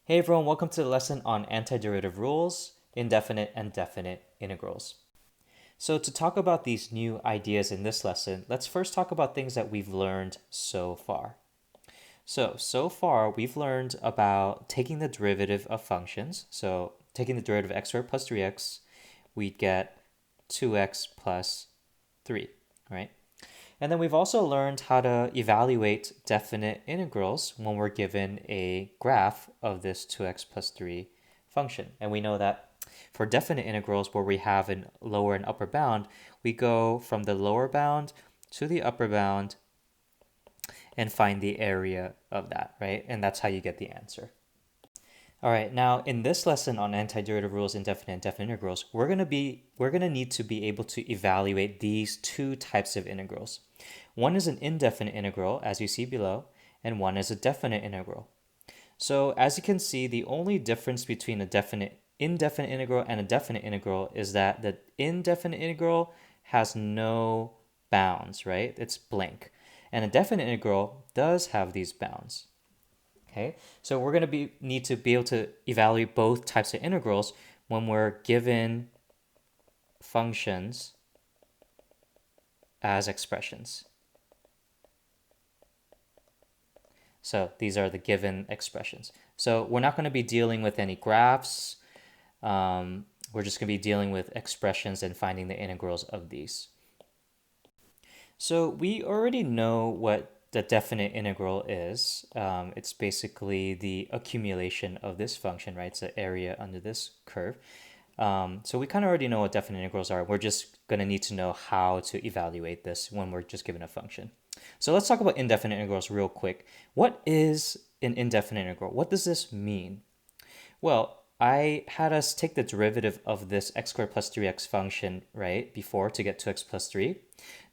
Hey everyone, welcome to the lesson on antiderivative rules, indefinite and definite integrals. So to talk about these new ideas in this lesson, let's first talk about things that we've learned so far. So far we've learned about taking the derivative of functions. So taking the derivative of x squared plus 3x, we'd get 2x plus 3, right? And then we've also learned how to evaluate definite integrals when we're given a graph of this 2x plus 3 function. And we know that for definite integrals where we have a lower and upper bound, we go from the lower bound to the upper bound and find the area of that, right? And that's how you get the answer. All right, now in this lesson on antiderivative rules, indefinite and definite integrals, we're gonna need to be able to evaluate these two types of integrals. One is an indefinite integral, as you see below, and one is a definite integral. So as you can see, the only difference between a indefinite integral and a definite integral is that the indefinite integral has no bounds, right? It's blank. And a definite integral does have these bounds. Okay, so we're going to need to be able to evaluate both types of integrals when we're given functions as expressions. So these are the given expressions. So we're not going to be dealing with any graphs. We're just going to be dealing with expressions and finding the integrals of these. So we already know what the definite integral is. It's basically the accumulation of this function, right? It's the area under this curve. So we kind of already know what definite integrals are. We're just going to need to know how to evaluate this when we're just given a function. So let's talk about indefinite integrals real quick. What is an indefinite integral? What does this mean? Well, I had us take the derivative of this x squared plus 3x function, right, before to get 2x plus 3.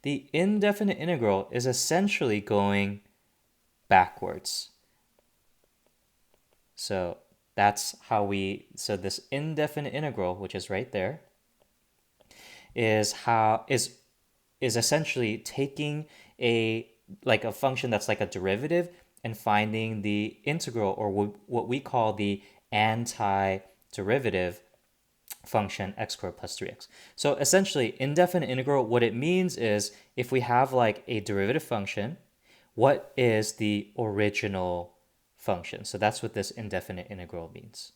The indefinite integral is essentially going backwards. So that's how so this indefinite integral, which is right there, is essentially taking a function that's like a derivative and finding the integral, or what we call the antiderivative function x squared plus 3x. So essentially, indefinite integral, what it means is if we have like a derivative function, what is the original function? So that's what this indefinite integral means.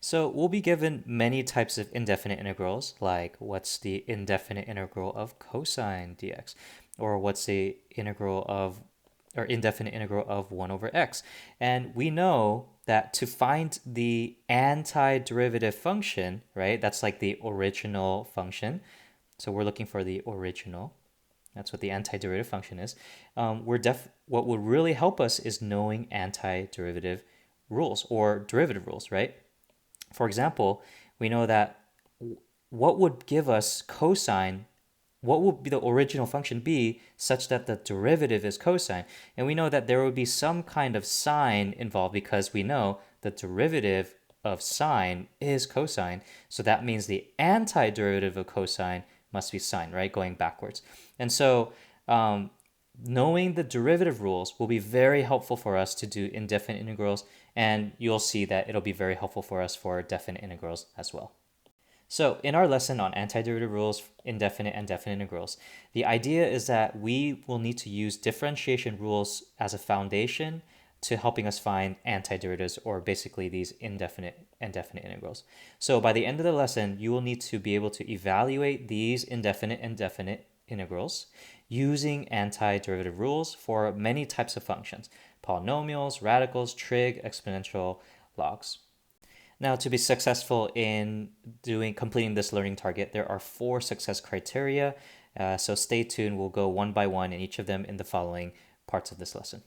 So we'll be given many types of indefinite integrals, like what's the indefinite integral of cosine dx, or what's the indefinite integral of 1 over x. And we know that to find the antiderivative function, right, that's like the original function. So we're looking for the original. That's what the antiderivative function is. What would really help us is knowing antiderivative rules or derivative rules, right? For example, we know that what would give us cosine, what would be the original function be such that the derivative is cosine? And we know that there would be some kind of sine involved because we know the derivative of sine is cosine. So that means the antiderivative of cosine must be sine, right? Going backwards. And so knowing the derivative rules will be very helpful for us to do indefinite integrals, and you'll see that it'll be very helpful for us for definite integrals as well. So in our lesson on antiderivative rules, indefinite and definite integrals, the idea is that we will need to use differentiation rules as a foundation to helping us find antiderivatives, or basically these indefinite and definite integrals. So by the end of the lesson, you will need to be able to evaluate these indefinite and definite integrals using antiderivative rules for many types of functions: polynomials, radicals, trig, exponential, logs. Now, to be successful in completing this learning target, there are 4 success criteria. So stay tuned. We'll go one by one in each of them in the following parts of this lesson.